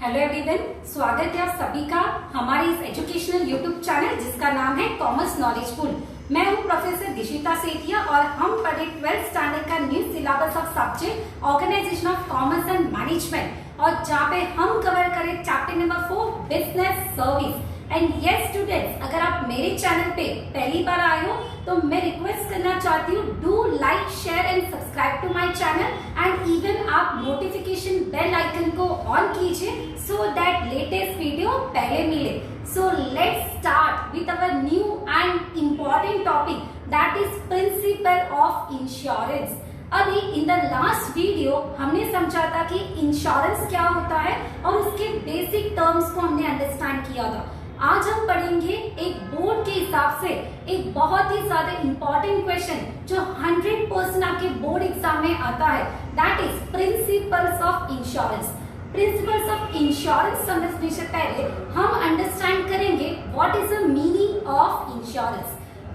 Hello everyone, स्वागत है आप सभी का हमारे इस एजुकेशनल यूट्यूब चैनल जिसका नाम है कॉमर्स नॉलेज पूल। मैं हूं प्रोफेसर दिशिता सेठिया और हम पढ़े 12th स्टैंडर्ड का new syllabus of subject organisation of commerce and management, और जहाँ पे हम कवर करें chapter number 4 business service. And yes students, अगर आप मेरे चैनल पे पहली बार आए हो तो मैं रिक्वेस्ट करना चाहती हूँ, do like share and subscribe to my channel and even आप नोटिफिकेशन बेल आइकन को ऑन कीजिए सो दैट लेटेस्ट वीडियो पहले मिले। So let's start with our new and important topic, that is principle of insurance. अभी in the last video हमने समझा था कि इंश्योरेंस क्या होता है और उसके बेसिक टर्म्स को हमने अंडरस्टैंड किया था। आज हम पढ़ेंगे एक बोर्ड के हिसाब से एक बहुत ही ज्यादा इंपॉर्टेंट क्वेश्चन जो 100% आपके बोर्ड एग्जाम में आता है, that is principles of insurance. Principles of insurance समझने से पहले हम अंडरस्टैंड करेंगे what is the meaning of insurance.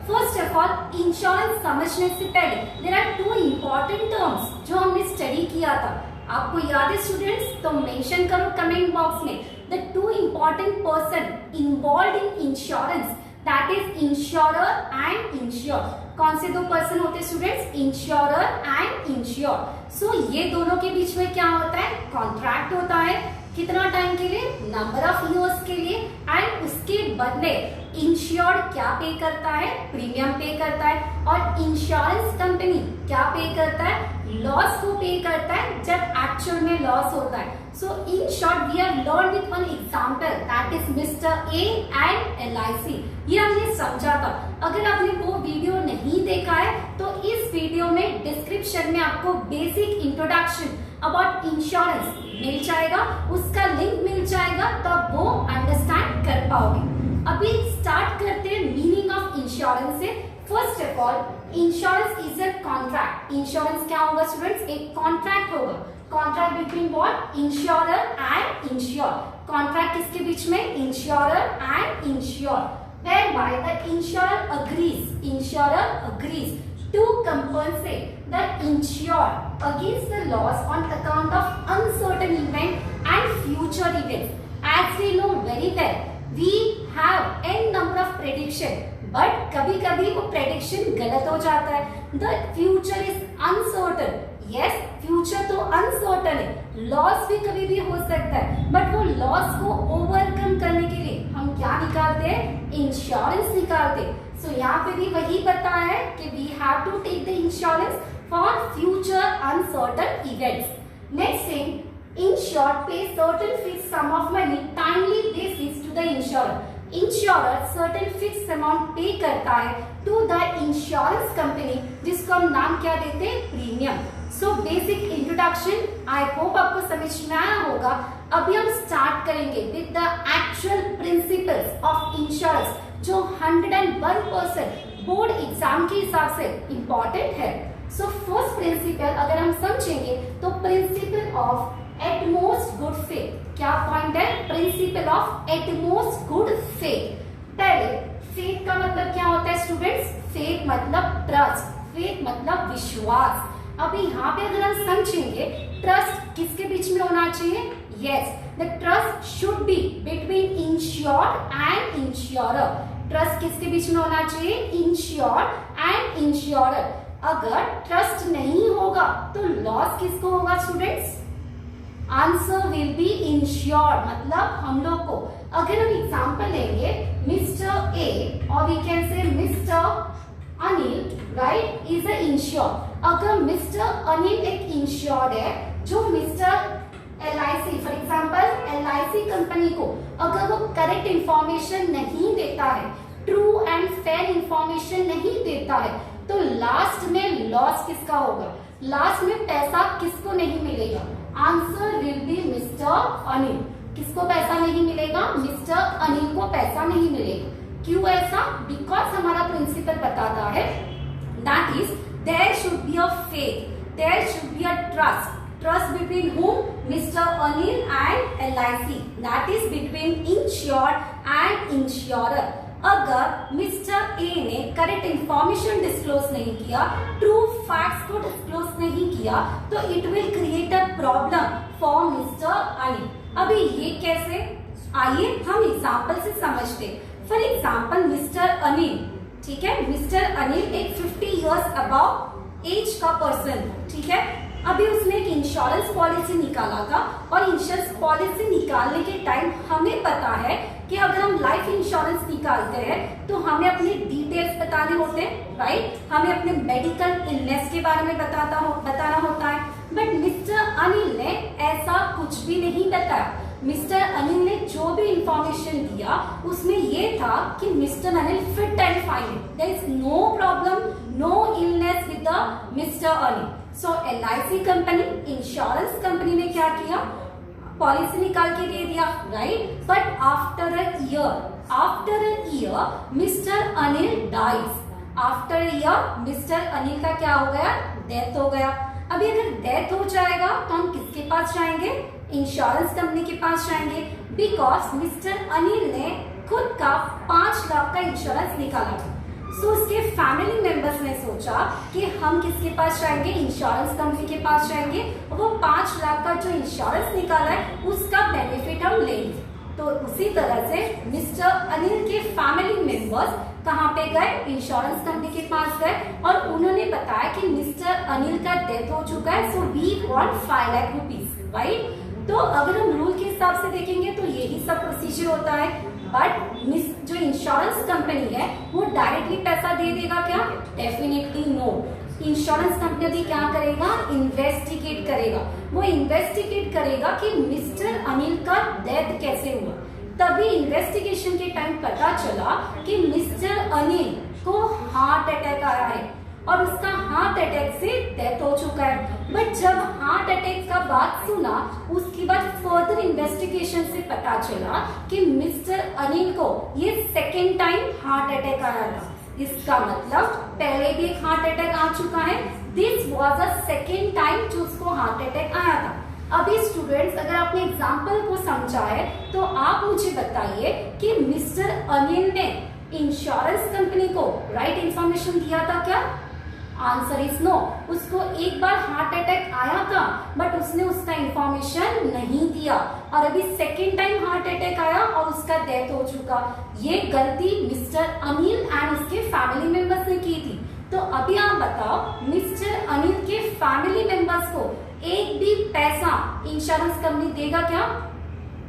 First of all, insurance समझने से पहले there are two important terms जो हमने स्टडी किया था। आपको याद है स्टूडेंट्स? तो मेंशन करो कमेंट बॉक्स में the two important person involve in insurance, that is insurer and insure. कौन से दो पर्सन होते हैं students? Insurer and insure. So ये दोनों के बीच में क्या होता है? कॉन्ट्रैक्ट होता है। कितना टाइम के लिए? नंबर ऑफ ईयर्स के लिए। एंड उसके बदले इंश्योर्ड क्या पे करता है? प्रीमियम पे करता है। और इंश्योरेंस कंपनी क्या पे करता है? लॉस को पे करता है जब एक्चुअल में लॉस होता है। So in short we have learn with one example, that is Mister A and LIC। ये हमने समझा था। अगर आपने वो वीडियो नहीं देखा है तो इस वीडियो में डिस्क्रिप्शन में आपको बेसिक इंट्रोडक्शन अबाउट इंश्योरेंस मिल जाएगा, उसका लिंक मिल जाएगा, तो आप वो अंडरस्टैंड कर पाओगे। अभी स्टार्ट करते हैं मीनिंग ऑफ इंश्योरेंस से। First of all, insurance is a contract. Insurance क्या होगा स्टूडेंट्स? एक कॉन्ट्रैक्ट होगा। Contract between what? Insurer and ensure. Contract किसके बीच में? Insurer and ensure, whereby the insurer agrees to compensate the insured against the loss on account of uncertain event and future events. As we know very well, we have n number of prediction, but कभी कभी वो prediction गलत हो जाता है। The future is uncertain. Yes, future तो uncertain है, loss भी कभी भी हो सकता है, बट वो लॉस को ओवरकम करने के लिए हम क्या निकालते हैं? इंश्योरेंस निकालते हैं। सो यहाँ पे भी वही बताया है कि we have to take the insurance for future uncertain events. Next thing, insured pay certain fixed sum of money timely basis to the insurer. Insurer certain fixed amount पे करता है to the insurance company, जिसको हम नाम क्या देते हैं? Premium. So basic introduction I hope आपको समझ में आया होगा। अभी हम स्टार्ट करेंगे with the actual principles of insurance जो 101% बोर्ड एग्जाम के हिसाब से इंपॉर्टेंट है। सो फर्स्ट प्रिंसिपल अगर हम समझेंगे तो principle of utmost good faith. क्या पॉइंट है? Principle of utmost good faith. पहले फेथ का मतलब क्या होता है स्टूडेंट्स? फेथ मतलब ट्रस्ट, फेथ मतलब विश्वास। अभी यहाँ पे अगर हम समझेंगे, ट्रस्ट किसके बीच में होना चाहिए? Yes, the trust should be between insured and insurer. Trust किसके बीच में होना चाहिए? Insured and insurer. अगर ट्रस्ट नहीं होगा तो लॉस किसको होगा students? Answer will B insured, मतलब हम लोग को। अगर हम एग्जांपल लेंगे, मिस्टर ए और we can say mister Anil, right, is a insured. अगर मिस्टर अनिल एक इंश्योर्ड है, जो mister LIC for example LIC company को अगर वो करेक्ट इंफॉर्मेशन नहीं देता है, ट्रू एंड फेयर इंफॉर्मेशन नहीं देता है, तो लास्ट में लॉस किसका होगा? लास्ट में पैसा किसको नहीं मिलेगा? Answer will B mister Anil. किसको पैसा नहीं मिलेगा? मिस्टर अनिल को पैसा नहीं मिलेगा। क्यों ऐसा? बिकॉज हमारा प्रिंसिपल बताता है that is there should be a faith, there should be a trust. Trust between whom? Mr. Anil and LIC, that is between insured and insurer. अगर मिस्टर ए ने करेक्ट इंफॉर्मेशन डिस्क्लोज नहीं किया, true facts को disclose नहीं किया, तो it will create a problem for mister Anil. अभी ये कैसे, आइए हम एग्जाम्पल से समझते। फॉर एग्जाम्पल मिस्टर अनिल, ठीक है, मिस्टर अनिल एक 50 इयर्स अबव एज का पर्सन, ठीक है। अभी उसने एक इंश्योरेंस पॉलिसी निकाला था और इंश्योरेंस पॉलिसी निकालने के टाइम हमें पता है कि अगर हम लाइफ इंश्योरेंस निकालते हैं तो हमें अपने डिटेल्स बताने होते हैं, राइट। हमें अपने मेडिकल इलनेस के बारे में बताना होता है। बट मिस्टर अनिल ने ऐसा कुछ भी नहीं बताया। मिस्टर अनिल ने जो भी इंफॉर्मेशन दिया उसमें ये था कि mister Anil fit and fine, there is no problem, no illness with the mister Anil. So LIC company, insurance company ने क्या किया, पॉलिसी निकाल के दे दिया, right. But after a year mister Anil dies. After a year mister Anil का क्या हो गया, डेथ हो गया। अभी अगर डेथ हो जाएगा तो हम किसके पास जाएंगे, इंश्योरेंस कंपनी के पास जाएंगे, बिकॉज मिस्टर अनिल ने खुद का 5 लाख का इंश्योरेंस निकाला था। सो उसके फैमिली मेंबर्स ने सोचा कि हम किसके पास जाएंगे, इंश्योरेंस कंपनी के पास जाएंगे, वो 5 लाख का जो इंश्योरेंस निकाला है उसका बेनिफिट हम लेंगे। तो उसी तरह से मिस्टर अनिल के फैमिली मेंबर्स कहाँ पे गए, इंश्योरेंस कंपनी के पास गए और उन्होंने बताया कि मिस्टर अनिल का डेथ हो चुका है, so we want 5 lakh rupees, right. तो अगर हम रूल के हिसाब से देखेंगे तो यही सब प्रोसीजर होता है। बट जो इंश्योरेंस कंपनी है वो डायरेक्टली पैसा दे देगा क्या, डेफिनेटली नो। इंश्योरेंस कंपनी क्या करेगा, इन्वेस्टिगेट करेगा। वो इन्वेस्टिगेट करेगा कि मिस्टर अनिल का डेथ कैसे हुआ। तभी इन्वेस्टिगेशन के टाइम पता चला कि मिस्टर अनिल को हार्ट अटैक आया है और उसका हार्ट अटैक से डेथ हो चुका है। बट जब हार्ट अटैक का बात सुना उसके बाद फर्दर इन्वेस्टिगेशन से पता चला कि मिस्टर अनिल को ये सेकेंड टाइम हार्ट अटैक आया था। इसका मतलब पहले भी एक हार्ट अटैक आ चुका है, this was a second time जो उसको हार्ट अटैक आया था। अभी स्टूडेंट्स अगर आपने एग्जाम्पल को समझा है तो आप मुझे बताइए कि मिस्टर अनिल ने इंश्योरेंस कंपनी को राइट इंफॉर्मेशन दिया था क्या, आंसर इज नो। उसको एक बार हार्ट अटैक आया था बट उसने उसका इंफॉर्मेशन नहीं दिया और अभी सेकेंड टाइम हार्ट अटैक आया और उसका डेथ हो चुका। ये गलती मिस्टर अनिल एंड उसके फैमिली मेंबर्स ने की थी। तो अभी आप बताओ मिस्टर अनिल के फैमिली मेंबर्स को एक भी पैसा इंश्योरेंस कंपनी देगा क्या,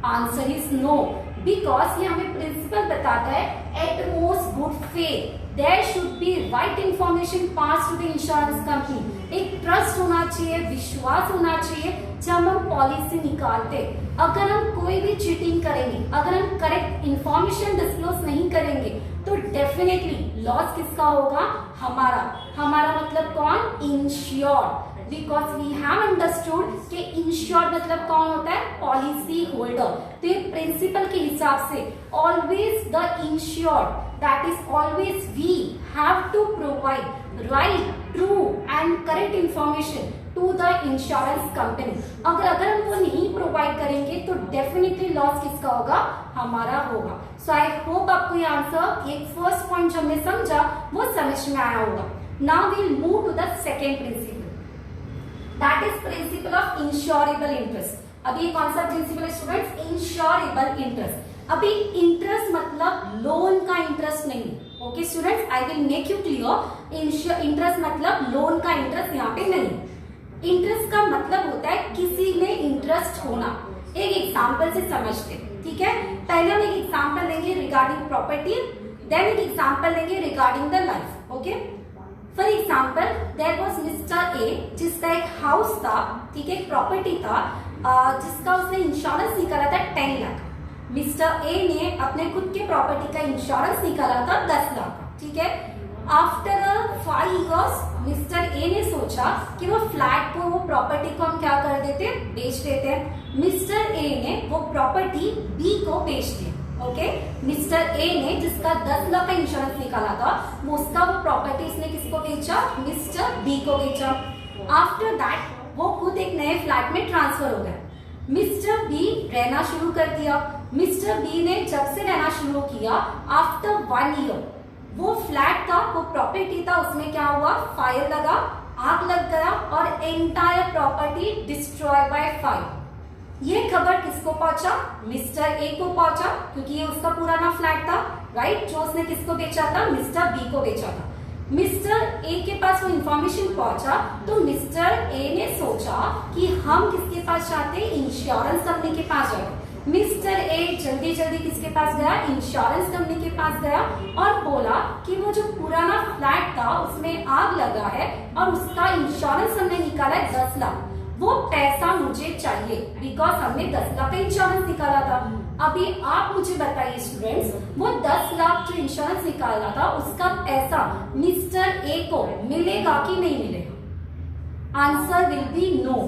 आंसर इज नो, बिकॉज ये हमें प्रिंसिपल बताता है utmost good faith there should be right information pass to the insurance company. एक ट्रस्ट होना चाहिए, विश्वास होना चाहिए जब हम पॉलिसी निकालते। अगर हम कोई भी चीटिंग करेंगे, अगर हम करेक्ट इंफॉर्मेशन डिस्क्लोज नहीं करेंगे तो डेफिनेटली लॉस किसका होगा, हमारा मतलब कौन, insured. Because we have understood कि इंश्योर्ड मतलब कौन होता है, पॉलिसी होल्डर। तो ये प्रिंसिपल के हिसाब से always the insured, that is always we have to provide right, true and correct information to the insurance company. अगर हम वो नहीं प्रोवाइड करेंगे तो डेफिनेटली लॉस किसका होगा, हमारा होगा। सो आई होप आपको ये आंसर, एक फर्स्ट पॉइंट जो हमने समझा वो समझ में आया होगा। Now we will move to the second principle, that is principle of insurable interest. अभी कौन सा प्रिंसिपल है स्टूडेंट्स, इंश्योरेबल इंटरेस्ट। अभी इंटरेस्ट मतलब लोन का इंटरेस्ट नहीं, okay students, I will make you clear. Interest मतलब लोन का इंटरेस्ट यहाँ पे नहीं। इंटरेस्ट का मतलब होता है किसी में इंटरेस्ट होना। एक एग्जाम्पल से समझते, ठीक है। पहले हम एक एग्जाम्पल लेंगे रिगार्डिंग प्रॉपर्टी, देन एक एग्जाम्पल लेंगे regarding the life, okay. For example there was mister A जिसका एक हाउस था, ठीक है, प्रॉपर्टी था जिसका उसने इंश्योरेंस निकाला था 10 लाख। मिस्टर ए ने अपने खुद के प्रॉपर्टी का इंश्योरेंस निकाला था 10 लाख का, ठीक है। आफ्टर 5 इयर्स मिस्टर ए ने सोचा कि वो फ्लैट को, वो प्रॉपर्टी को हम क्या कर देते, बेच देते हैं। मिस्टर ए ने वो प्रॉपर्टी बी को बेच दी, ओके। मिस्टर ए ने जिसका 10 लाख का इंश्योरेंस निकाला था वो उसका वो प्रॉपर्टी इसने किसको बेचा, मिस्टर बी को बेचा। आफ्टर दैट वो खुद एक नए फ्लैट में ट्रांसफर हो गया। मिस्टर बी रहना शुरू कर दिया। मिस्टर बी ने जब से रहना शुरू किया आफ्टर 1 ईयर वो फ्लैट था, वो प्रॉपर्टी था, उसमें क्या हुआ, फायर लगा, आग लग गया और entire property destroy by fire. ये खबर किसको पहुंचा? मिस्टर ए को पहुंचा, क्योंकि ये उसका पुराना फ्लैट था, राइट, जो उसने किसको बेचा था? मिस्टर बी को बेचा था। मिस्टर ए के पास वो इंफॉर्मेशन पहुंचा, तो मिस्टर ए ने सोचा कि हम किसके पास जाते हैं? इंश्योरेंस कंपनी के पास जाते। मिस्टर ए जल्दी जल्दी किसके पास गया? इंश्योरेंस कंपनी के पास गया और बोला कि वो जो पुराना फ्लैट था उसमें आग लगा है और उसका इंश्योरेंस हमने निकाला है 10 लाख, वो पैसा मुझे चाहिए, बिकॉज हमने 10 लाख का इंश्योरेंस निकाला था। अभी आप मुझे बताइए स्टूडेंट्स, वो 10 लाख जो इंश्योरेंस निकाला था उसका पैसा मिस्टर ए को मिलेगा कि नहीं मिलेगा? Answer will be no.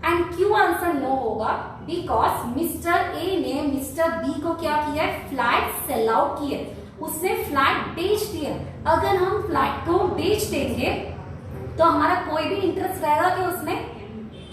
And क्यों आंसर नो होगा? बिकॉज मिस्टर ए ने मिस्टर बी को क्या किया है? फ्लैट सेल आउट किया, उसने फ्लैट बेच दिया। अगर हम फ्लैट को बेच देंगे तो हमारा कोई भी इंटरेस्ट रहेगा कि उसमें?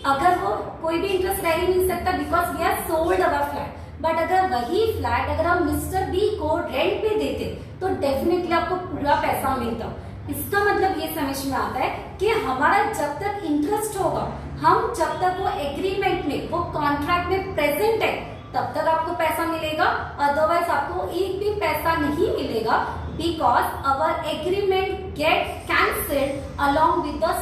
अगर वो कोई भी इंटरेस्ट रह ही नहीं सकता, because we are sold our flat. But अगर वही फ्लैट अगर हम मिस्टर बी को रेंट पे देते तो डेफिनेटली आपको पूरा पैसा मिलता। इसका मतलब ये समझ में आता है कि हमारा जब तक इंटरेस्ट होगा, हम जब तक वो एग्रीमेंट में, वो कॉन्ट्रैक्ट में प्रेजेंट है, तब तक आपको पैसा मिलेगा, अदरवाइज आपको एक भी पैसा नहीं मिलेगा, because our agreement gate cancelled along with the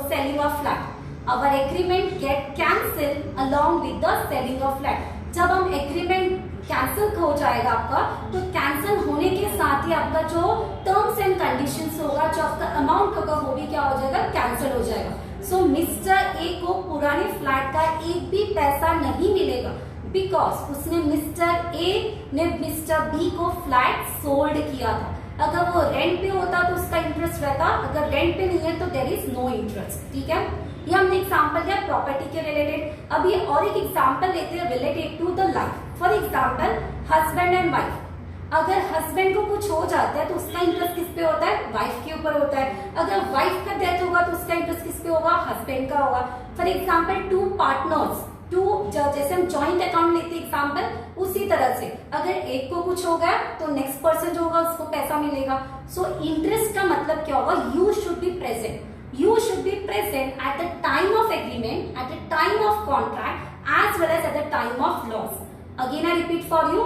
selling of flat. Our agreement gate cancelled along with the selling of flat. जब हम एग्रीमेंट कैंसिल हो जाएगा आपका, तो कैंसिल होने के साथ ही आपका जो टर्म्स एंड कंडीशंस होगा, जो आपका अमाउंट होगा, वो भी क्या हो जाएगा? कैंसिल हो जाएगा। सो मिस्टर ए को पुराने फ्लैट का एक भी पैसा नहीं मिलेगा, बिकॉज उसने मिस्टर ए ने मिस्टर बी को फ्लैट सोल्ड किया था। अगर वो रेंट पे होता तो उसका इंटरेस्ट रहता, अगर रेंट पे नहीं है तो देयर इज नो इंटरेस्ट। ठीक है, ये हमने एग्जाम्पल दिया प्रॉपर्टी के रिलेटेड। अभी और एक एग्जाम्पल लेते हैं related to the life. For example husband and wife. अगर हस्बैंड को कुछ हो जाता है तो उसका इंटरेस्ट किस पे होता है? वाइफ के ऊपर होता है। अगर वाइफ का डेथ होगा तो उसका इंटरेस्ट किस पे होगा? हस्बैंड का होगा। फॉर एग्जाम्पल टू पार्टनर्स, जैसे हम जॉइंट अकाउंट लेते हैं एग्जाम्पल, उसी तरह से अगर एक को कुछ हो गया तो नेक्स्ट पर्सन जो होगा उसको पैसा मिलेगा। सो इंटरेस्ट का मतलब क्या होगा? You should be present. You should be present at the time of agreement, at the time of contract, as well as at the time of loss. Again I repeat for you,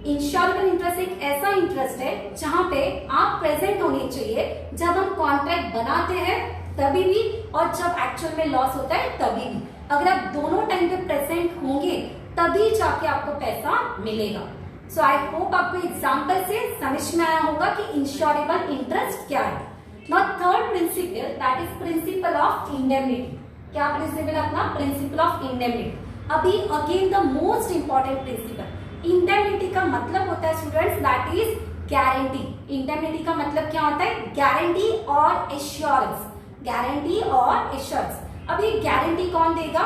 insurable interest एक ऐसा interest है जहां पे आप present होने चाहिए जब हम कॉन्ट्रैक्ट बनाते हैं तभी भी, और जब एक्चुअल में लॉस होता है तभी भी। अगर आप दोनों टाइम पे प्रेजेंट होंगे तभी जाके आपको पैसा मिलेगा। सो आई होप आपको एग्जाम्पल से समझ में आया होगा कि इंश्योरेबल इंटरेस्ट क्या है। Now third principle, that is principle of indemnity. क्या प्रिंसिपल अपना? Principle of indemnity. अभी again the most important principle, indemnity का मतलब होता है students that is guarantee. Indemnity का मतलब क्या होता है? गारंटी और एश्योरेंस। गारंटी और एश्योरेंस। अभी गारंटी कौन देगा?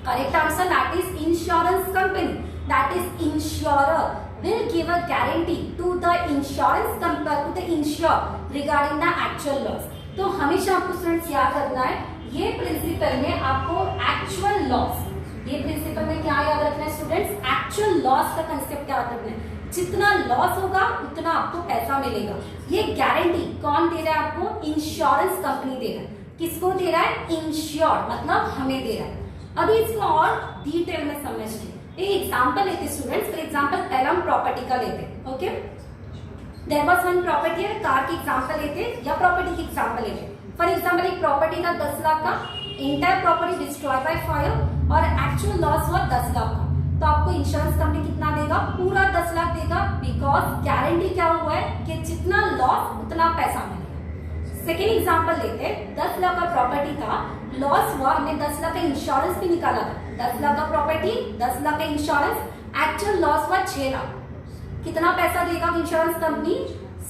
Correct answer that is insurance company, that is insurer will give a guarantee to the insurance company, to the insured regarding the actual loss. तो हमेशा आपको स्टूडेंट्स याद रखना है, ये प्रिंसिपल में आपको एक्चुअल लॉस, ये प्रिंसिपल में क्या याद रखना है स्टूडेंट्स? एक्चुअल लॉस का कंसेप्ट याद रखना है। जितना लॉस होगा उतना आपको पैसा मिलेगा। ये गारंटी कौन दे रहा है आपको? इंश्योरेंस कंपनी दे रहा है। किसको दे रहा है? इंश्योर्ड, मतलब हमें दे रहा है। अभी इसको और डिटेल में समझिए। एग्जाम्पल लेते स्टूडेंट्स, फॉर एग्जाम्पल पहला हम प्रॉपर्टी का लेते, okay. There was one property, car की एग्जाम्पल लेते या प्रॉपर्टी की एग्जाम्पल लेते। फॉर एग्जाम्पल एक प्रॉपर्टी था 10 लाख का, entire property destroy by fire और एक्चुअल लॉस हुआ 10 लाख का, तो आपको इंश्योरेंस कंपनी कितना देगा? पूरा 10 लाख देगा, बिकॉज गारंटी क्या हुआ है कि जितना लॉस उतना पैसा मिलेगा। सेकेंड एग्जाम्पल लेते, 10 लाख का प्रॉपर्टी था, लॉस हुआ, हमने 10 लाख का इंश्योरेंस भी निकाला था। 10 लाख का प्रॉपर्टी, 10 लाख का इंश्योरेंस, एक्चुअल लॉस हुआ 6 लाख। कितना पैसा देगा इंश्योरेंस कंपनी?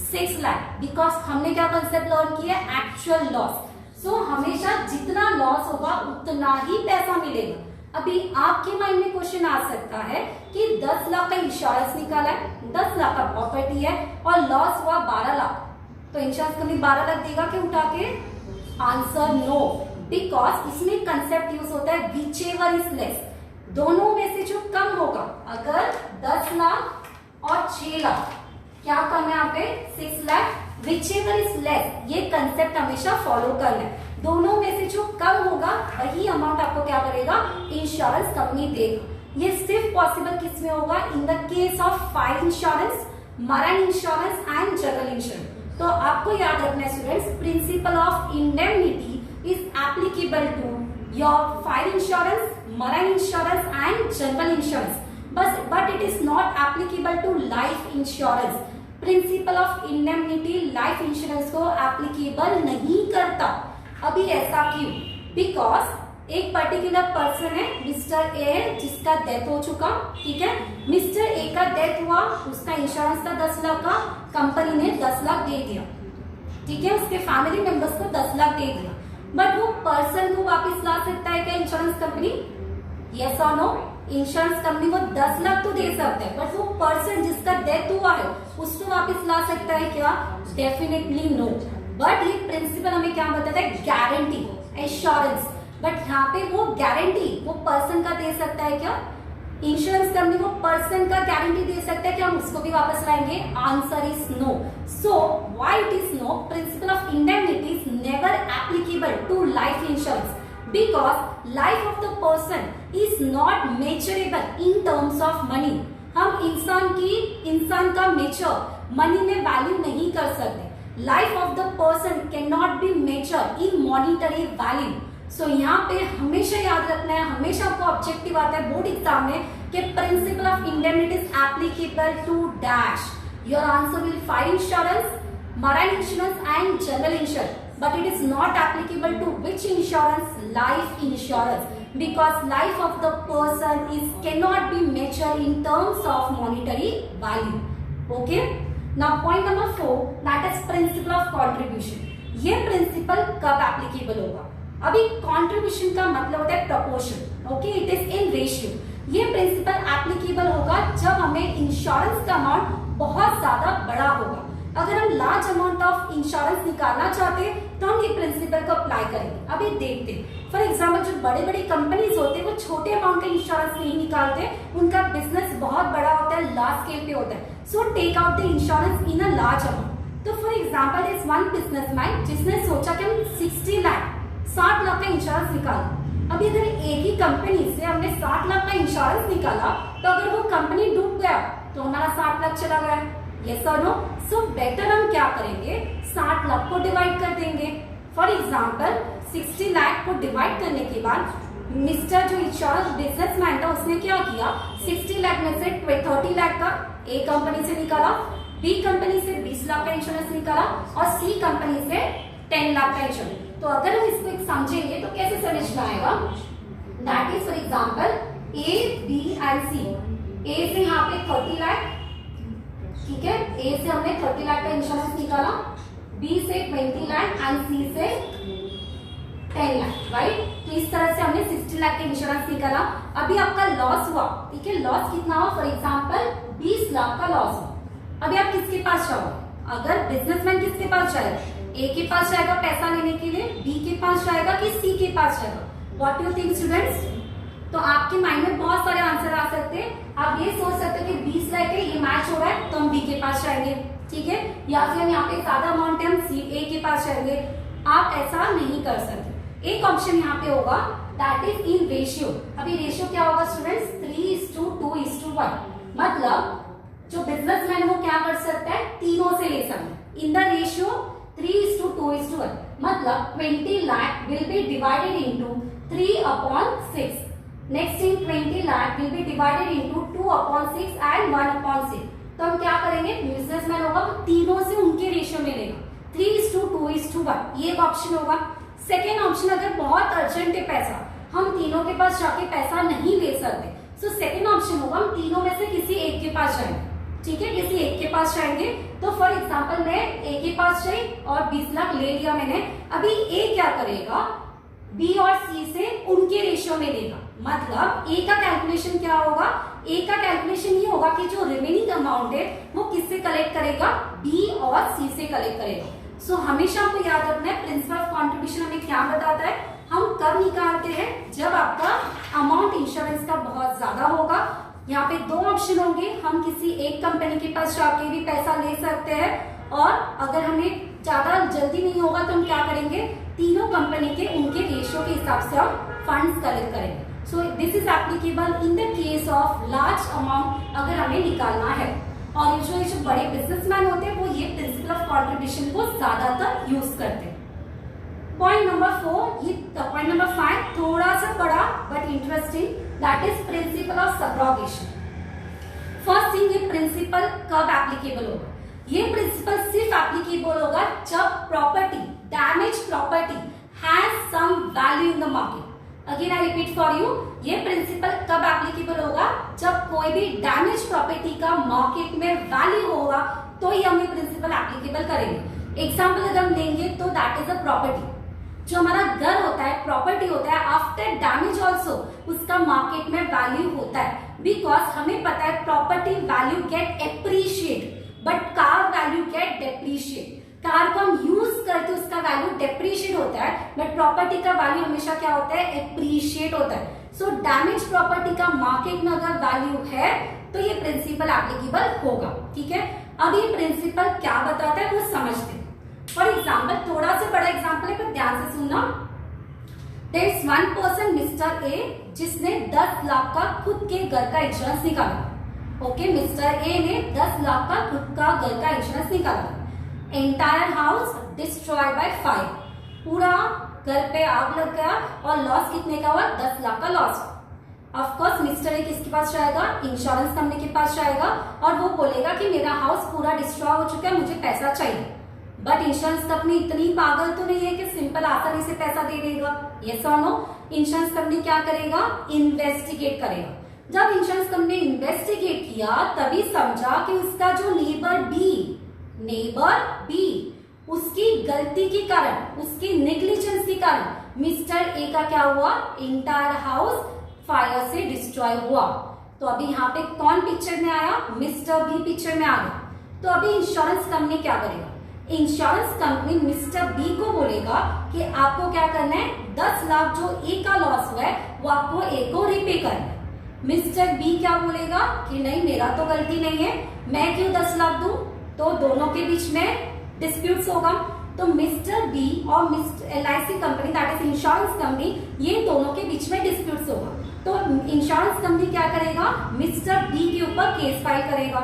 6 लाख, बिकॉज हमने क्या कंसेप्ट लर्न किया? Actual loss. सो हमेशा जितना लॉस होगा उतना ही पैसा मिलेगा। अभी आपके माइंड में क्वेश्चन आ सकता है कि 10 लाख का इंश्योरेंस निकाला है, 10 लाख का प्रॉपर्टी है और लॉस हुआ 12 लाख, तो इंश्योरेंस कंपनी 12 लाख देगा कि उठा के? आंसर नो, बिकॉज इसमें कंसेप्ट यूज होता है विच एवर इज लेस, दोनों में से जो कम होगा। अगर 10 लाख और 6 लाख, क्या कम है यहाँ पे? 6 lakh. Which ever is less, ये कंसेप्ट हमेशा फॉलो करना है। दोनों में से जो कम होगा वही अमाउंट आपको क्या करेगा? इंश्योरेंस कंपनी देगा। ये सिर्फ पॉसिबल किस में होगा? In the case of fire insurance, marine insurance and general insurance. तो आपको याद रखना है students, principle of indemnity is applicable to your fire insurance, marine insurance and general insurance, but it is not applicable to life insurance. Principle of indemnity life insurance को applicable नहीं करता। अभी ऐसा क्यों? बिकॉज एक पर्टिकुलर पर्सन है, mister A है, जिसका डेथ हो चुका, ठीक है। मिस्टर ए का डेथ हुआ, उसका इंश्योरेंस था 10 लाख का, कंपनी ने 10 लाख दे दिया, ठीक है, उसके फैमिली मेंबर्स को 10 लाख दे दिया। बट वो पर्सन को वापस ला सकता है क्या इंश्योरेंस कंपनी? यस और नो? इंश्योरेंस कंपनी को 10 लाख तो दे सकता है, बट वो पर्सन जिसका डेथ हुआ है उसको वापस ला सकता है क्या? Definitely no. बट ये प्रिंसिपल हमें क्या बताता है? Guarantee, assurance. बट यहाँ पे वो गारंटी वो पर्सन का दे सकता है क्या? इंश्योरेंस कंपनी को पर्सन का गारंटी दे सकता है कि हम उसको भी वापस लाएंगे? Answer is no. So why it is no? Principle of indemnity is never applicable to life insurance because life of the person is not measurable in terms of money. हम इंसान का मेजर मनी में value नहीं कर सकते। Life of the person can not be measure in monetary value. So यहाँ पे हमेशा याद रखना है, हमेशा आपको ऑब्जेक्टिव आता है बोर्ड एग्जाम में कि principle of indemnity is applicable to dash. Your answer will fire insurance, marine insurance and general insurance, but it is not applicable to which insurance? Life insurance, because life of the person is cannot be measured in terms of monetary value. Okay? Now point number 4, that is principle of contribution. ये principle कब applicable होगा? अभी contribution का मतलब होता है proportion. Okay? It is in ratio. ये principle applicable होगा जब हमें insurance का amount बहुत ज्यादा बड़ा होगा। अगर हम लार्ज अमाउंट ऑफ इंश्योरेंस निकालना चाहते हैं तो हम ये प्रिंसिपल को अप्लाई करेंगे। अभी देखते हैं, फॉर एग्जांपल जो बड़े बड़े कंपनीज होते हैं वो छोटे अमाउंट का इंश्योरेंस नहीं निकालते, उनका बिजनेस बहुत बड़ा होता है, लार्ज स्केल पे होता है। So take out the insurance in a large amount. तो for example is one businessman जिसने सोचा कि हम 60 लाख का इंश्योरेंस निकालें। अभी अगर एक ही कंपनी से हमने 60 लाख का इंश्योरेंस निकाला तो अगर वो कंपनी डूब गया तो हमारा 60 लाख चला गया। यस और नो? सो बेटर हम क्या करेंगे? 60 लाख को डिवाइड कर देंगे। फॉर एग्जाम्पल 60 लाख को डिवाइड करने के बाद मिस्टर जो इंश्योरेंस बिजनेसमैन था उसने क्या किया? 60 लाख में से 30 लाख का ए कंपनी से निकाला, बी कंपनी से 20 लाख का इंश्योरेंस निकाला और सी कंपनी से 10 लाख का इंश्योरेंस। तो अगर हम इसको समझेंगे तो कैसे समझ में आएगा? That is for example A, B and C. A से यहाँ पे 30 लाख, ठीक है, ए से हमने 30 लाख का इंश्योरेंस निकाला, बी से 20 लाख एंड सी से 10 लाख, राइट। तो इस तरह से हमने 60 लाख का इंश्योरेंस निकाला। अभी आपका लॉस हुआ, ठीक है, लॉस कितना हुआ? फॉर एग्जांपल 20 लाख का लॉस हुआ। अभी आप किसके पास जाओगे? अगर बिजनेसमैन किसके पास जाएगा? ए के पास जाएगा पैसा लेने के लिए, बी के पास जाएगा कि सी के पास जाएगा? What you think students? तो आपके माइंड में बहुत सारे आंसर आ सकते हैं। आप ये सोच सकते हो कि 20 लाख है, ये मैच हो रहा है तो हम बी के पास जाएंगे, ठीक है, या फिर हम यहाँ पे ज्यादा अमाउंट है हम सी ए के पास जाएंगे। आप ऐसा नहीं कर सकते। एक ऑप्शन यहाँ पे होगा दैट इज इन रेशियो। अभी रेशियो क्या होगा स्टूडेंट्स? 3:2:1। मतलब जो बिजनेसमैन वो क्या कर सकता है? तीनों से ले सकता है। इन द रेशियो 3:2:1 मतलब 20 lakh will be divided into 3/6। Next in 20 lakh will be divided into 2/6 and 1/6। तो हम क्या करेंगे? बिजनेसमैन होगा वो तीनों से उनके रेशियो में लेगा, 3:2:1। ये एक ऑप्शन होगा। सेकेंड ऑप्शन, अगर बहुत अर्जेंट है पैसा, हम तीनों के पास जाके पैसा नहीं ले सकते, सो सेकेंड ऑप्शन होगा हम तीनों में से किसी एक के पास जाएंगे, ठीक है, किसी एक के पास जाएंगे। तो फॉर एग्जाम्पल मैं ए के पास गई और 20 लाख ले लिया मैंने। अभी ए क्या करेगा? बी और सी से उनके रेशियो में लेगा। मतलब ए का कैलकुलेशन क्या होगा? ए का कैलकुलेशन ये होगा कि जो रिमेनिंग अमाउंट है वो किससे कलेक्ट करेगा? बी और सी से कलेक्ट करेगा। सो हमेशा आपको याद रखना है प्रिंसिपल ऑफ कॉन्ट्रीब्यूशन हमें क्या बताता है? हम कब निकालते हैं? जब आपका अमाउंट इंश्योरेंस का बहुत ज्यादा होगा। यहाँ पे दो ऑप्शन होंगे, हम किसी एक कंपनी के पास जाके भी पैसा ले सकते हैं, और अगर हमें ज्यादा जल्दी नहीं होगा तो हम क्या करेंगे? तीनों कंपनी के उनके रेशियो के हिसाब से हम फंड्स कलेक्ट करेंगे। So this is applicable in the case of large amount अगर हमें निकालना है। और यूजुअली जो बड़े बिजनेसमैन होते हैं वो ये प्रिंसिपल ऑफ कंट्रीब्यूशन को ज्यादातर यूज करते हैं। पॉइंट नंबर 4, ये पॉइंट नंबर 5 थोड़ा सा बड़ा but interesting, that is principle of subrogation. First thing, ये प्रिंसिपल कब एप्लीकेबल होगा? ये प्रिंसिपल सिर्फ एप्लीकेबल होगा जब property, damage property has some value in the market. Again I repeat for you, ये प्रिंसिपल कब एप्लीकेबल होगा? जब कोई भी डैमेज प्रॉपर्टी का मार्केट में वैल्यू होगा तो ही हम ये प्रिंसिपल एप्लीकेबल करेंगे। एग्जाम्पल अगर हम लेंगे तो दैट इज अ प्रॉपर्टी। जो हमारा घर होता है, प्रॉपर्टी होता है, आफ्टर डैमेज ऑल्सो उसका मार्केट में वैल्यू होता है, बिकॉज हमें पता है property value gate appreciate but car value gate depreciate. Car को हम यूज करके उसका वैल्यू डेप्रिशिएट होता है, बट प्रॉपर्टी का वैल्यू हमेशा क्या होता है? एप्रिशिएट होता है। सो डैमेज प्रॉपर्टी का मार्केट में अगर वैल्यू है तो ये प्रिंसिपल एप्लीकेबल होगा। ठीक है, अब ये प्रिंसिपल क्या बताता है वो समझते हैं। फॉर एग्जाम्पल, थोड़ा सा बड़ा एग्जाम्पल है पर ध्यान से सुनना। There is one person mister A जिसने 10 लाख का खुद के घर का इंश्योरेंस निकाला। ओके, मिस्टर ए ने 10 लाख का खुद का घर का इंश्योरेंस निकाला। Entire house destroyed by fire, पूरा घर पे आग लग गया और लॉस कितने का हुआ? 10 लाख का loss. Of course mister A किसके पास जाएगा? इंश्योरेंस कंपनी के पास जाएगा और वो बोलेगा कि मेरा हाउस पूरा डिस्ट्रॉय हो चुका है, मुझे पैसा चाहिए। बट इंश्योरेंस कंपनी इतनी पागल तो नहीं है कि सिंपल आसानी से पैसा दे देगा। यस और नो? इंश्योरेंस कंपनी क्या करेगा? इन्वेस्टिगेट करेगा। जब इंश्योरेंस कंपनी इन्वेस्टिगेट किया तभी समझा कि उसका जो नेबर बी उसकी गलती के कारण, उसकी नेग्लिजेंस के कारण मिस्टर ए का क्या हुआ? इंटायर हाउस फायर से डिस्ट्रॉय हुआ। तो अभी यहाँ पे कौन पिक्चर में आया? मिस्टर बी पिक्चर में आ गया। तो अभी इंश्योरेंस कंपनी क्या करेगा? इंश्योरेंस कंपनी मिस्टर बी को बोलेगा कि आपको क्या करना है? 10 लाख जो ए का लॉस हुआ है वो आपको ए को रिपे करना है। मिस्टर बी क्या बोलेगा कि नहीं, मेरा तो गलती नहीं है, मैं क्यों 10 लाख दूं? तो दोनों के बीच में डिस्प्यूट्स होगा। तो मिस्टर बी और mister LIC company, that is insurance company, ये दोनों के बीच में डिस्प्यूट्स होगा। तो इंश्योरेंस कंपनी क्या करेगा? मिस्टर बी के ऊपर केस फाइल करेगा।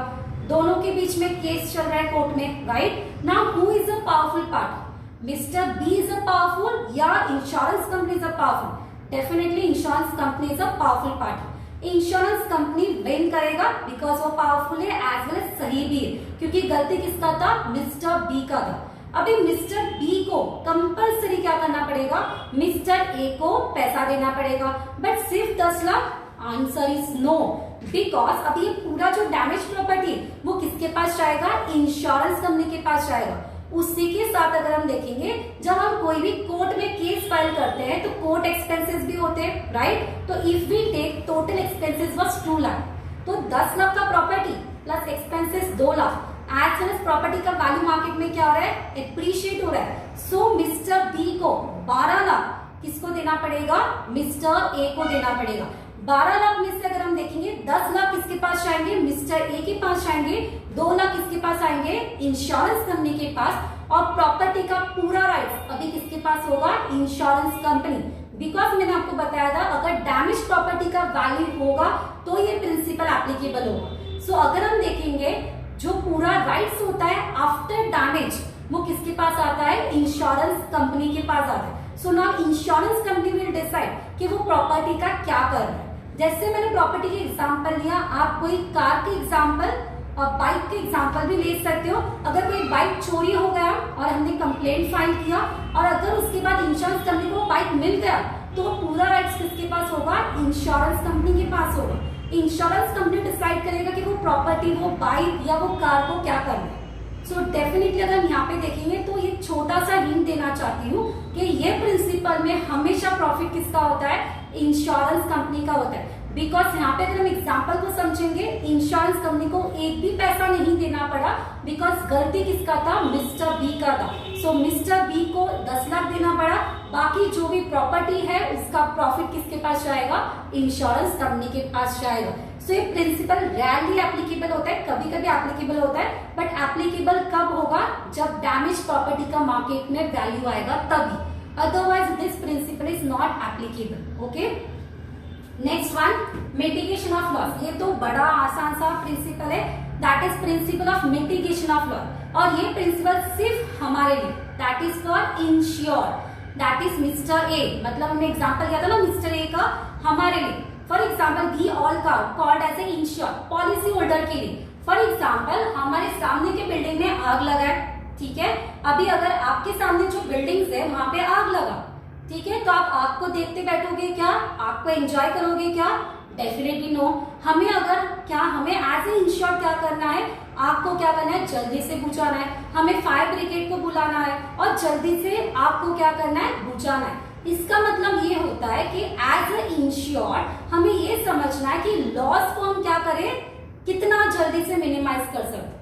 दोनों के बीच में केस चल रहा है कोर्ट में, right? Now who is a powerful party? Mister B is a powerful या insurance company is a powerful? Definitely insurance company is a powerful party. Insurance company win करेगा बिकॉज वो पावरफुल है, as well as सही भी है, क्योंकि गलती किसका था? मिस्टर बी का था। अभी मिस्टर बी को कंपल्सरी क्या करना पड़ेगा? मिस्टर ए को पैसा देना पड़ेगा, बट सिर्फ 10 lakh? Answer is no, because अब ये पूरा जो डैमेज प्रॉपर्टी वो किसके पास जाएगा? इंश्योरेंस कंपनी के पास जाएगा। उसी के साथ अगर हम देखेंगे, जब हम कोई भी कोर्ट में केस फाइल करते हैं तो कोर्ट एक्सपेंसेस भी होते हैं, राइट? तो if we take total expenses was 2 lakh, तो 10 लाख का property plus expenses 2 lakh, as well as property का वैल्यू मार्केट में क्या हो रहा है? एप्रिशिएट हो रहा है। सो मिस्टर बी को 12 लाख किसको देना पड़ेगा? मिस्टर ए को देना पड़ेगा। 12 लाख में से अगर हम देखेंगे 10 लाख किसके पास जाएंगे? मिस्टर ए के पास जाएंगे। 2 लाख किसके पास आएंगे? इंश्योरेंस कंपनी के पास। और प्रॉपर्टी का पूरा राइट्स अभी किसके पास होगा? Insurance company. बिकॉज मैंने आपको बताया था अगर डैमेज प्रॉपर्टी का वैल्यू होगा तो ये प्रिंसिपल एप्लीकेबल होगा। सो अगर हम देखेंगे जो पूरा राइट्स होता है आफ्टर डैमेज वो किसके पास आता है? इंश्योरेंस कंपनी के पास आता है। So now insurance company will decide कि वो प्रॉपर्टी का क्या कर रहा है। जैसे मैंने प्रॉपर्टी के एग्जांपल लिया, आप कोई कार के एग्जांपल और बाइक के एग्जांपल भी ले सकते हो। अगर कोई बाइक चोरी हो गया और हमने कंप्लेंट फाइल किया और अगर उसके बाद इंश्योरेंस कंपनी को बाइक मिल गया तो पूरा राइट्स किसके पास होगा? इंश्योरेंस कंपनी के पास होगा। इंश्योरेंस कंपनी डिसाइड करेगा कि वो प्रॉपर्टी, वो बाइक या वो कार को क्या करना है। सो डेफिनेटली अगर हम यहाँ पे देखेंगे तो ये छोटा सा हिंट देना चाहती हूँ कि ये प्रिंसिपल में हमेशा प्रॉफिट किसका होता है? इंश्योरेंस कंपनी का होता है। बिकॉज यहाँ पे अगर हम एग्जाम्पल को समझेंगे, इंश्योरेंस कंपनी को एक भी पैसा नहीं देना पड़ा बिकॉज गलती किसका था? मिस्टर बी का था। सो मिस्टर बी को 10 लाख देना पड़ा, बाकी जो भी प्रॉपर्टी है उसका प्रॉफिट किसके पास जाएगा? इंश्योरेंस कंपनी के पास जाएगा। सो ये प्रिंसिपल रेयरली एप्लीकेबल होता है, कभी कभी एप्लीकेबल होता है, बट एप्लीकेबल कब होगा? जब डैमेज प्रॉपर्टी का मार्केट में वैल्यू आएगा तभी, otherwise this principle is not applicable. Okay, next one, mitigation of loss. ये तो बड़ा आसान सा प्रिंसिपल है, that is principle of mitigation of loss. और ये प्रिंसिपल सिर्फ हमारे लिए, that is for ensure, that is Mister ए। मतलब हमने एग्जांपल किया था ना मिस्टर ए का, हमारे लिए। For example we all called as a insure, policy holder के लिए। फॉर एग्जाम्पल हमारे सामने के बिल्डिंग में आग लगा है, ठीक है। अभी अगर आपके सामने जो बिल्डिंग्स है वहां पे आग लगा, ठीक है, तो आप आग को देखते बैठोगे क्या? आग को एंजॉय करोगे क्या? Definitely no. हमें एज ए इंश्योर क्या करना है? आग को क्या करना है? जल्दी से बुझाना है। हमें फायर ब्रिगेड को बुलाना है और जल्दी से आग को क्या करना है? बुझाना है। इसका मतलब ये होता है कि एज ए इंश्योर हमें ये समझना है कि लॉस को हम क्या करें, कितना जल्दी से मिनिमाइज कर सकते।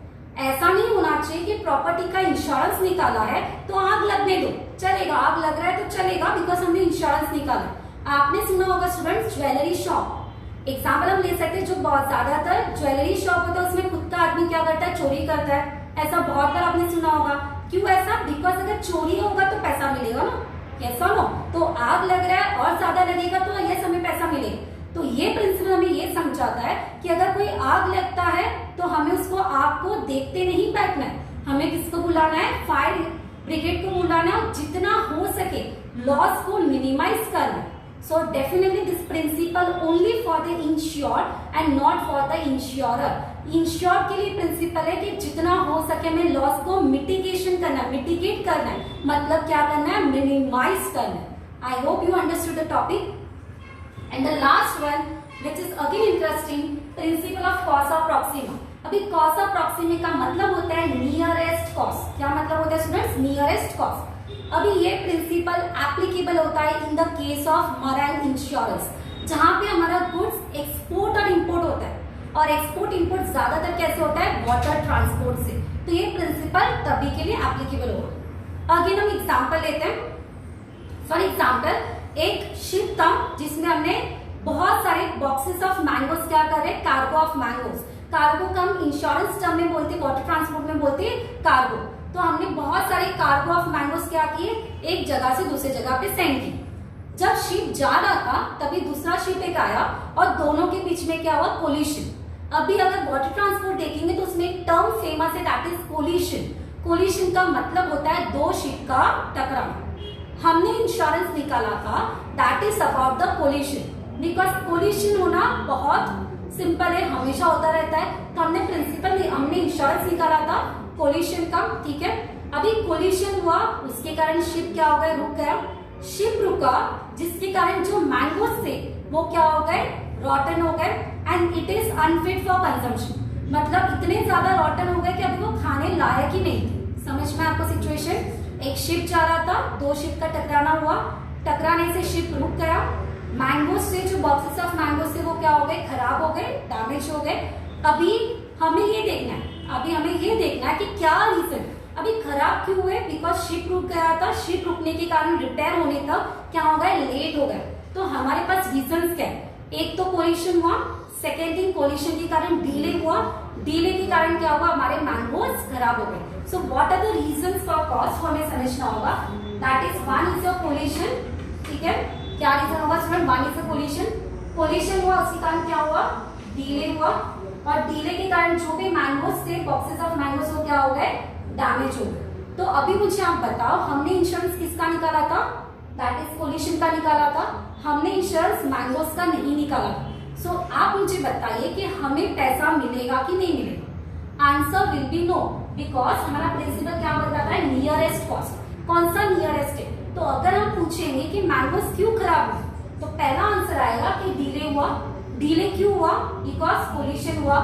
ऐसा नहीं होना चाहिए कि प्रॉपर्टी का इंश्योरेंस निकाला है तो आग लगने दो, चलेगा, आग लग रहा है तो चलेगा बिकॉज हमने इंश्योरेंस निकाला। आपने सुना होगा स्टूडेंट्स ज्वेलरी शॉप, एग्जाम्पल हम ले सकते हैं। जो बहुत ज्यादातर ज्वेलरी शॉप होता है उसमें खुद का आदमी क्या करता है? चोरी करता है। ऐसा बहुत बार आपने सुना होगा। क्यों ऐसा? बिकॉज अगर चोरी होगा तो पैसा मिलेगा ना, ऐसा नो। तो आग लग रहा है और ज्यादा लगेगा तो यस हमें पैसा मिलेगा। तो ये प्रिंसिपल हमें ये समझाता है कि अगर कोई आग लगता है तो हमें उसको आग को देखते नहीं बैठना है, हमें किसको बुलाना है? फायर ब्रिगेड को बुलाना है और जितना हो सके लॉस को मिनिमाइज करना है। So definitely this principle only for the insured and not for the insurer. Ensure के लिए प्रिंसिपल है कि जितना हो सके हमें लॉस को मिटिगेशन करना है, मिटिगेट करना है, मतलब क्या करना है? मिनिमाइज करना है। I hope you understood the topic. And the last one, which is again interesting, principle of causa proxima. अभी causa proxima का मतलब होता है नियरेस्ट कॉस्ट। क्या मतलब होता है स्टूडेंट्स? Nearest cost. अभी ये प्रिंसिपल एप्लीकेबल होता है इन the case of marine insurance, जहां पे हमारा गुड्स एक्सपोर्ट और इंपोर्ट होता है। और एक्सपोर्ट इंपोर्ट ज्यादातर कैसे होता है? वाटर ट्रांसपोर्ट से। तो ये प्रिंसिपल तभी के लिए एप्लीकेबल होगा। अगेन हम एग्जाम्पल लेते हैं। फॉर एग्जाम्पल एक शिप था जिसमें हमने बहुत सारे बॉक्सेस ऑफ मैंगोस क्या कर रहे? Cargo of mangoes. कार्गो का हम इंश्योरेंस टर्म में बोलते, वाटर ट्रांसपोर्ट में बोलते कार्गो। तो हमने बहुत सारे कार्गो ऑफ मैंगोस क्या किए? एक जगह से दूसरी जगह पे सेंड किए। जब शिप जा रहा था तभी दूसरा शिप एक आया और दोनों के बीच में क्या हुआ? कोलिशन। अभी अगर वाटर ट्रांसपोर्ट देखेंगे तो उसमें एक टर्म फेमस है, दैट इज कोलिशन। कोलिशन का मतलब होता है दो शिप का टकराना। हमने इंश्योरेंस निकाला था that is about the collision, because collision होना बहुत सिंपल है, हमेशा होता रहता है। तो हमने इंश्योरेंस निकाला था कोलिशन का, ठीक है। अभी कोलिशन हुआ, उसके कारण शिप क्या हो गया? रुक गया। शिप रुका जिसके कारण जो मैंगोस थे वो क्या हो गए? रॉटन हो गए and it is unfit for consumption. मतलब इतने ज्यादा रॉटन हो गए कि अभी वो खाने लायक ही नहीं थे। समझ में आपको सिचुएशन? एक शिप जा रहा था, दो शिप का टकराना हुआ, टकराने से शिप रुक गया। मैंगोस से जो बॉक्सेस ऑफ मैंगोस थे वो क्या हो गए? खराब हो गए, डैमेज हो गए। अभी हमें ये देखना है कि क्या रीजन, अभी खराब क्यों हुए? बिकॉज शिप रुक गया था। शिप रुकने के कारण रिपेयर होने तक क्या हो गया? लेट हो गया। तो हमारे पास रीजन क्या है? एक तो कोलिशन हुआ, सेकेंड थिंग कोलिशन के कारण डीले हुआ, डीले के कारण क्या हुआ? हमारे मैंगोस खराब हो गए। So what are the reasons for cost हमें समझना होगा। That is one is your collision, ठीक है। क्या रीजन होगा student? One is collision. Collision हुआ उसके कारण क्या हुआ? डीले हुआ और डीले के कारण जो भी मैंगोस थे, बॉक्सेस ऑफ मैंगोस, वो क्या हो गए? डैमेज हो गए। तो अभी मुझे आप बताओ, हमने इंश्योरेंस किसका निकाला था? दैट इज कोलिशन का निकाला था। हमने इंश्योरेंस मैंगोस का नहीं निकाला था। सो आप मुझे बताइए कि हमें पैसा मिलेगा कि नहीं मिलेगा? Answer will be no, because हमारा प्रिंसिपल क्या बताता है? Nearest cost. कौन सा नियरेस्ट है? तो अगर हम पूछेंगे कि मैंगोस क्यों खराब हुए, तो पहला आंसर आएगा कि डीले हुआ। डीले क्यों हुआ? बिकॉज कोलिशन हुआ।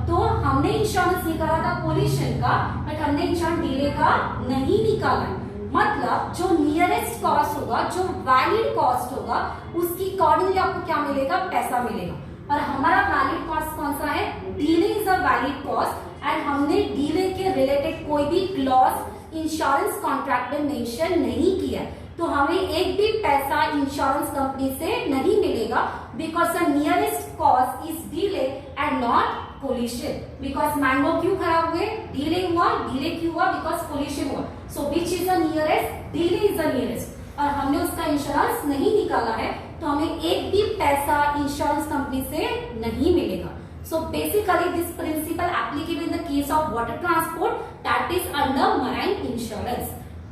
तो हमने इंश्योरेंस निकाला था कोलिशन का, बट हमने इंश्योरेंस डीले का नहीं निकाला। मतलब जो नियरेस्ट कॉस्ट होगा, जो वैलिड कॉस्ट होगा, उसकी अकॉर्डिंगली आपको क्या मिलेगा? पैसा मिलेगा। और हमारा वैलिड कॉस्ट कौन सा है? Delay is a valid cost and हमने डीले के रिलेटेड कोई भी क्लॉज इंश्योरेंस कॉन्ट्रैक्ट में मेंशन नहीं किया। तो हमें एक भी पैसा इंश्योरेंस कंपनी से नहीं मिलेगा, because the nearest cost is delay and not collision. Because mango क्यों खराब हुए? डीले हुआ। डीले क्यों हुआ? बिकॉज कोलिशन हुआ। So which is the nearest? Delay is the nearest. और हमने उसका इंश्योरेंस नहीं निकाला है, तो हमें एक भी पैसा इंश्योरेंस कंपनी से नहीं मिलेगा. So basically this principle applicable in the case of water transport, that is under marine insurance.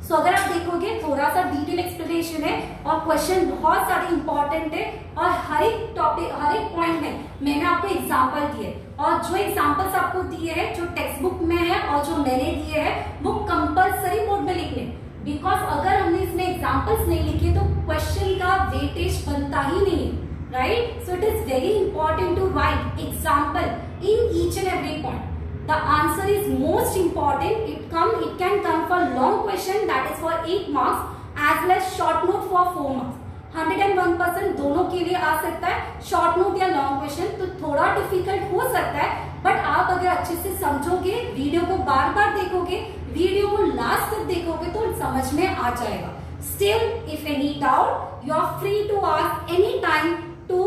So अगर आप देखोगे थोड़ा सा डिटेल एक्सप्लेनेशन है और क्वेश्चन बहुत सारे इंपॉर्टेंट है और हर एक टॉपिक हर एक पॉइंट में मैंने आपको एग्जांपल दिए और जो एग्जांपल्स आपको दिए हैं जो टेक्स्ट बुक में है और जो मैंने दिए हैं वो कंपलसरी बोर्ड में लिखने, बिकॉज अगर हमने इसमें एग्जांपल्स नहीं लिखे तो क्वेश्चन का वेटेज बनता ही नहीं है. Right? So it is very important to write example in each and every point. The answer is most important. It can come for long question that is for 8 marks as well as short note for 4 marks. 101% दोनों के लिए आ सकता है. Short note या long question तो थोड़ा difficult हो सकता है, बट आप अगर अच्छे से समझोगे, वीडियो को बार बार देखोगे, वीडियो को लास्ट तक देखोगे तो समझ में आ जाएगा. Still, if any doubt, you are free to ask any time to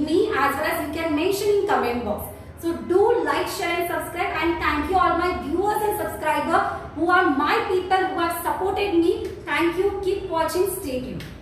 me as well as you can mention in comment box. So do like, share and subscribe, and thank you all my viewers and subscribers who are my people who have supported me. Thank you. Keep watching. Stay tuned.